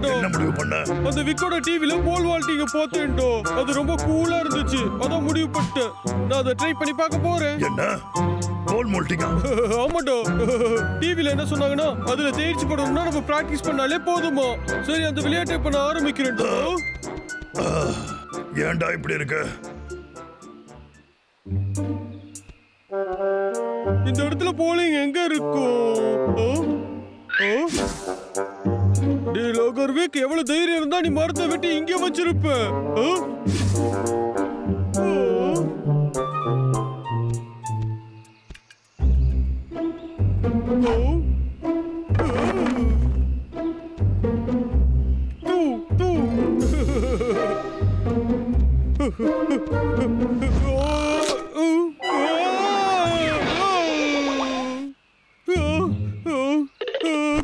ஆமாடா. என்ன முடிவு பண்ண? அந்த விக்கோட டிவில போல் வால்ட்டிங்க பார்த்தேன்டோ. அது ரொம்ப கூலா இருந்துச்சு. அதான் முடிவு பண்ணிட்டேன். நான் அதை ட்ரை பண்ணி பார்க்க போறேன். என்ன போல் மோல்டிங்கா? ஆமாடா. டிவில என்ன சொன்னாங்கன்னா அதுல தேர்ச்சி படணும்னா நம்ம பிராக்டிஸ் பண்ணாலே போதுமா. சரி அந்த விளையாட்டை பண்ண ஆரம்பிக்கிறேன்டா. ஏன்டா இப்படி இருக்கு? இந்த இடத்துல போலிங் எங்க இருக்கும்? டேய் லோகர்விக், எவ்வளவு தைரியம் இருந்தா நீ மரத்தை வெட்டி இங்க வச்சிருப்ப?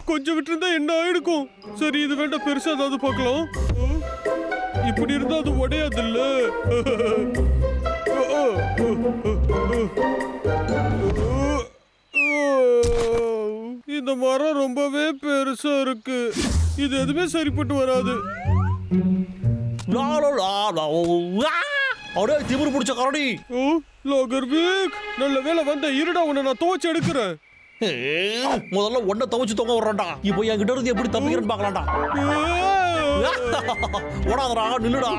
கொஞ்சம் விட்டு இருந்தா என்ன ஆயிடுக்கும். சரி இது வேண்டாம், பெருசா ஏதாவது பார்க்கலாம். இப்படி இருந்தா அது உடையாது இல்ல. இந்த மரம் ரொம்பவே பெருசா இருக்கு. இது எதுவுமே சரிப்பட்டு வராது. அப்படியே திமிரு பிடிச்ச கரடி. லோகர்விக், நல்ல வேலை வந்த. இருடா, உன்னை நான் துவைச்சு எடுக்கிறேன். முதல்ல ஒன்ன துவைச்சு தொங்க விடுறா. இப்போ என்கிட்ட இருந்து எப்படி தப்பிக்கிறேன்னு பாக்கலாம்டா. ஓடாதடா, நில்லுடா.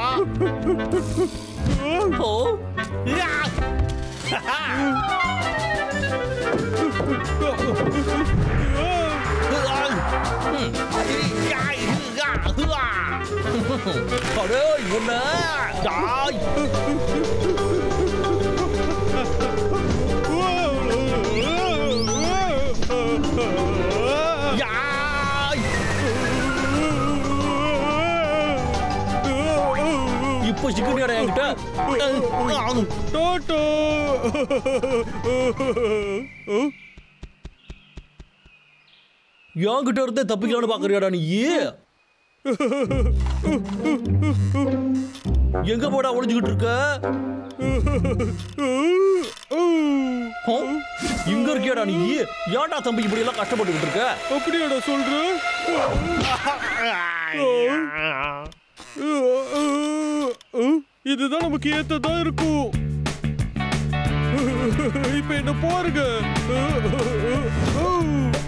இப்போ சிக்கனியோட என்கிட்ட என்கிட்ட இருந்தே தப்பிக்கலான்னு பாக்குறியாடா நீ? எங்க போடா ஒளிஞ்சுக்கிட்டு இருக்க? இங்க இருக்கியாடா நீ? ஏன்டா தம்பி இப்படி எல்லாம் கஷ்டப்பட்டுக்கிட்டு இருக்க? அப்படியாடா சொல்ற? இதுதான் நமக்கு ஏத்ததா இருக்கும். இப்ப என்ன போருங்க.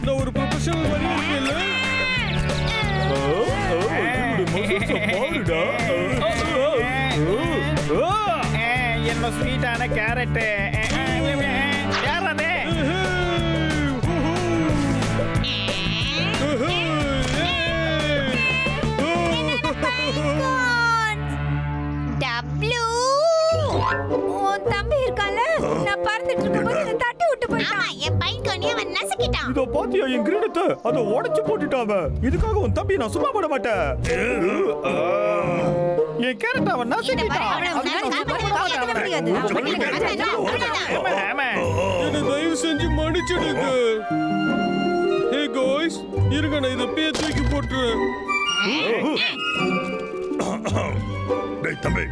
நான் ஒரு ப்ரொஃபஷனல் மாதிரி இருக்கேன்ல. என்ன ஸ்வீட்டான கேரட். யாரே தம்பி இருக்கால, நான் பறந்துட்டு இருக்கும்போது என்ன தட்டி விட்டு போயிட்டான். என் பையன் கனியா அவன் நசுக்கிட்டான். இதோ பாத்தியா என் கிரீடத்தை? அத உடைச்சு போட்டுட்டாவ. இதுக்காக உன் தம்பி நான் சும்மா போட மாட்டேன். என் கேரட் அவன் நசுக்கிட்டான். என்ன தயவு செஞ்சு மன்னிச்சிடுங்க. ஹே காய்ஸ், இருங்க நான் இதை பேர் தூக்கி போட்டுறேன். டேய் தம்பி,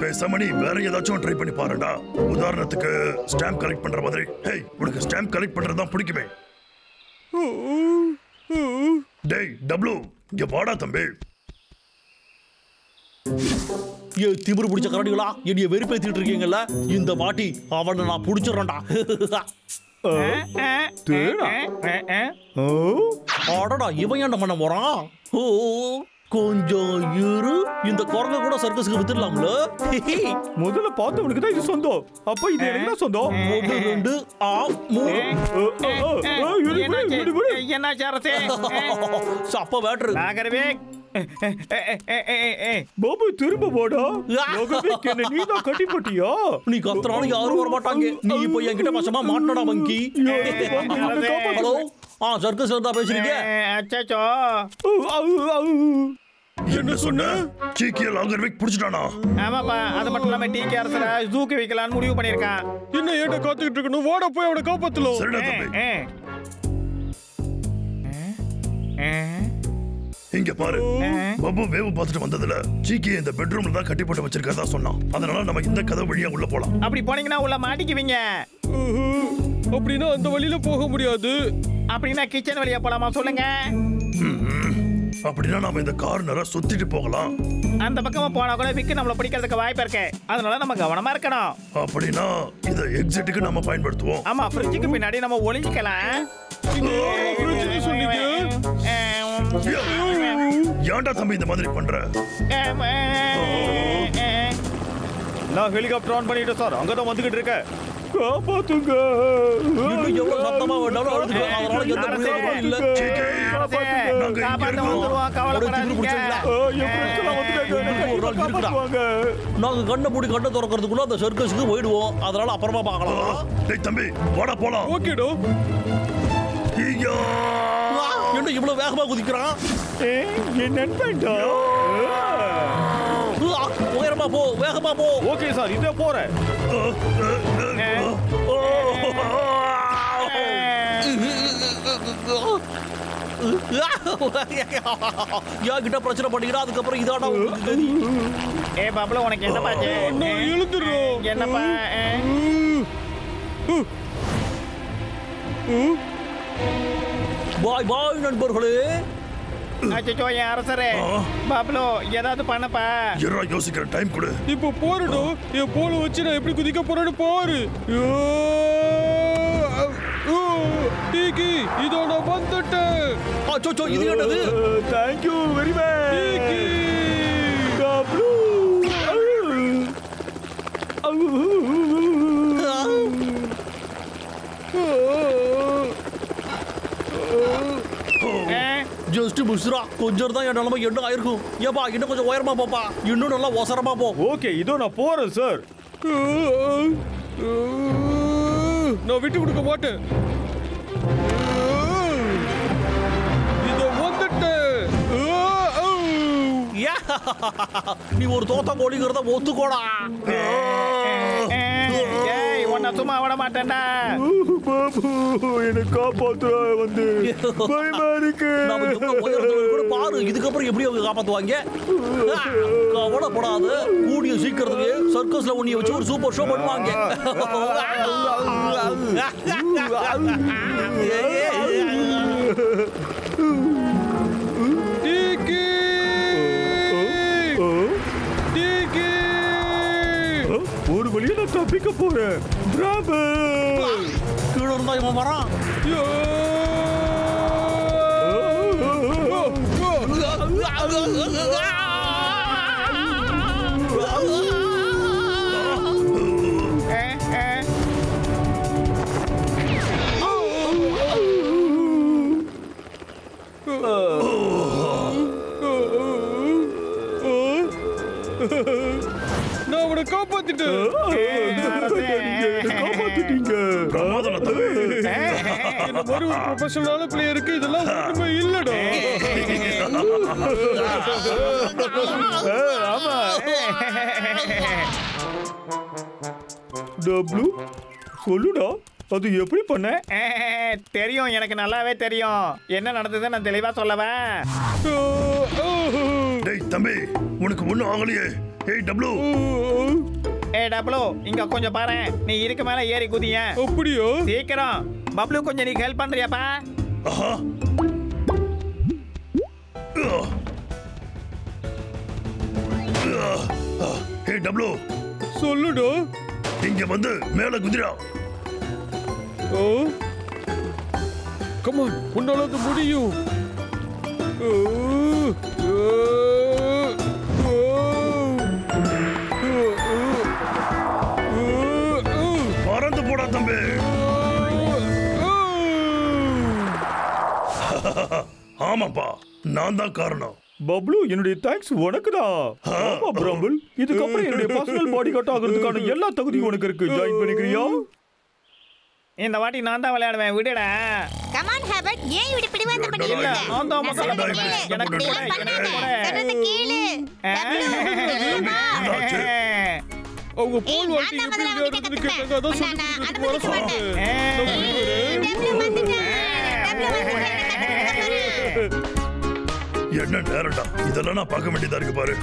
பேசாம நீ வேற ஏதாச்சும் ட்ரை பண்ணி பாருடா. உதாரணத்துக்கு ஸ்டாம்ப் கலெக்ட் பண்ற மாதிரி. ஹேய், உனக்கு ஸ்டாம்ப் கலெக்ட் பண்றது தான் பிடிக்குமே. டேய் டப்ளு, இங்க வாடா தம்பி. ஏ திமிரு பிடிச்ச கரடிகளா, என்னைய வெறுப்பேத்திட்டு இருக்கீங்கல்ல? இந்த வாட்டி அவனை நான் புடிச்சிடறேன்டா. அடடா, இவன் என்ன பண்ண போறான்? கொஞ்சம் இரு, இந்த குரங்க கூட சர்க்கஸ்க்கு வித்துடலாம்ல. முதல்ல பார்த்தவனுக்கு தான் இது சொந்தம். அப்ப இது என்ன சொந்தம்? 1 2 3 என்ன சாரத்தே? சப்ப வேட்ரு நாகரவே. பாபு திரும்ப போடா. நீ தான் கட்டி போட்டியா? நீ கத்துறாலும் யாரும் வர மாட்டாங்க. நீ இப்போ என்கிட்ட வசமா மாட்டடா மங்கி. ஹலோ, சர்க்கஸ் இருந்தா பேசுறீங்க? அச்சச்சோ. என்ன சொன்ன? சீக்கிய லாகர்விக் புடிச்சிட்டானா? ஆமாப்பா, அது மட்டும் இல்லாம டிகே அரசர ஜூக்கு வைக்கலாம்னு முடிவு பண்ணிருக்கான். என்ன ஏட்ட காத்துக்கிட்டு இருக்கணும்? வாடா போய் அவனை காப்பாத்தலாம். சரிடா தம்பி. இங்க பாரு, பாபு வேவு பார்த்துட்டு வந்ததுல சீக்கிய இந்த பெட்ரூம்ல தான் கட்டி போட்டு வச்சிருக்கதா சொன்னான். அதனால நம்ம இந்த கதவு வழியா உள்ள போலாம். அப்படி போனீங்கன்னா உள்ள மாட்டிக்குவீங்க. அப்படின்னா அந்த வழியில போக முடியாது. அப்படின்னா கிச்சன் வழியா போலாமா சொல்லுங்க? அப்படின்னா நாம இந்த கார்னரை சுத்திட்டு போகலாம். அந்த பக்கமா போனா கூட விக்கு நம்மள பிடிக்கிறதுக்கு வாய்ப்பு இருக்கு. அதனால நம்ம கவனமா இருக்கணும். அப்படின்னா இத எக்ஸிட்டுக்கு நம்ம பயன்படுத்துவோம். ஆமா, ஃப்ரிட்ஜுக்கு பின்னாடி நம்ம ஒளிஞ்சிக்கலாம். ஏன்டா தம்பி இந்த மாதிரி பண்ற? நான் ஹெலிகாப்டர் ஆன் பண்ணிட்டேன் சார். அங்கதான் வந்துகிட்டு இருக்கேன். காப்பாத்துங்க. இன்னும் எவ்வளவு சத்தமா வேண்டாலும் அழுதுக்கோ. அதனால எந்த பிரச்சனையும் இல்ல. நாங்க கண்ணை மூடி கண்ணை திறக்கிறதுக்குள்ள அந்த சர்க்கஸுக்கு போயிடுவோம். அதனால அப்புறமா பார்க்கலாம். டேய் தம்பி வாடா போலாம். ஓகேடா. என்ன இவ்வளவு வேகமா குதிக்கிறான்? என் நண்பன்டா. உயரமா போ, வேகமா போ. ஓகே சார், இதே போறேன். கிட்ட பிரச்சனை பண்ணிக்கிறா. அதுக்கப்புறம் இதாடா பாபுல உனக்கு என்ன பாச்சு? என்னப்பா? பாய் பாய் நண்பர்களே. அச்சோ என் அரசரே, பாபுலோ ஏதாவது பண்ணப்பா. யாரா யோசிக்கிற டைம் கொடு. இப்போ போறடும். என் போல வச்சு நான் எப்படி குதிக்க போறேன்னு பாரு. டீகி இதோ நான் வந்துட்டேன். அச்சோ இது என்னது? Thank you very much. டீகி காப்ளூ. ஜஸ்ட் புஷ்ரா கொஞ்சம் தான் என் நிலைமை என்ன ஆயிருக்கும். ஏப்பா இன்னும் கொஞ்சம் உயரமா போப்பா. இன்னும் நல்லா ஒசரமா போ. ஓகே இதோ நான் போறேன் சார். நான் விட்டு கொடுக்க மாட்டேன். இதோ வந்துட்டேன். நீ ஒரு தோத்த கோழிங்கிறத ஒத்துக்கோடா. உன்னை சும்மா விட மாட்டேன்டா. பாபு என்ன காப்பாத்துற வந்து பயமா இருக்கு. நாம எவ்வளவு உயரத்துல கூட பாரு. இதுக்கப்புறம் எப்படி அவங்க காப்பாத்துவாங்க? கவலைப்படாத, கூடிய சீக்கிரத்திலே சர்க்கஸ்ல உன்னைய வச்சு ஒரு சூப்பர் ஷோ பண்ணுவாங்க. டீகி டீகி ஒரு வழியா நான் தப்பிக்க போறேன். பிராவோ. கீழே இருந்தா இவன் வரான். நான் உன்னை காப்பாத்திட்டேன். காப்பாத்திட்டீங்க. என்ன மாதிரி ஒரு ப்ரொஃபஷனலான பிளேயருக்கு இதெல்லாம் ஒண்ணுமே இல்லடா. ஆமா. டப்ளூ சொல்லுடா, அது எப்படி பண்ண? தெரியும், எனக்கு நல்லாவே தெரியும். என்ன நடந்தது நான் தெளிவா சொல்லவா? டேய் தம்பி உனக்கு ஒண்ணும் ஆகலையே. ஏய் டப்ளூ. டப்ளூ இங்க கொஞ்சம் பாரு. நீ இதுக்கு மேல ஏறி குதிய. அப்படியோ? சீக்கிரம் பப்ளூ கொஞ்சம் நீ ஹெல்ப் பண்றியாப்பா? ஆஹா. ஏய் டப்ளூ சொல்லுடா. இங்க வந்து மேல குதிரா. கம் ஆன், உன்னால அது முடியும். பறந்து போடா தம்பி. ஆமாப்பா, நான் தான் காரணம். பப்ளூ என்னுடைய தேங்க்ஸ் உனக்கு தான். ஆமா பிரம்பிள், இதுக்கப்புறம் என்னுடைய பர்சனல் பாடி கார்ட் ஆகிறதுக்கான எல்லா தகுதியும் உனக்கு இருக்கு. ஜாயின் பண்ணிக்கிறியா? இந்த வாட்டி நான் தான் விளையாடுவேன், விடுடா. கமான் ஹேபர்ட், ஏன் இப்படி பிடிவாதம் இல்ல, பண்ணிட்டு நான் தான் இருக்க? முதல்ல எனக்கு எனக்கு கூட, எனக்கு கூட. சொல்றத கேளு. அவங்க ஏய், போல் நான் வாட்டி தான் முதல்ல எப்படி அவன்கிட்ட இருக்கு கத்துப்பேன். அதான் உன்னை நான் சொல்லி அனுமதிக்க மாட்டேன். என்ன நேரம்டா, இதெல்லாம் நான் பார்க்க வேண்டியதா இருக்கு பாரு.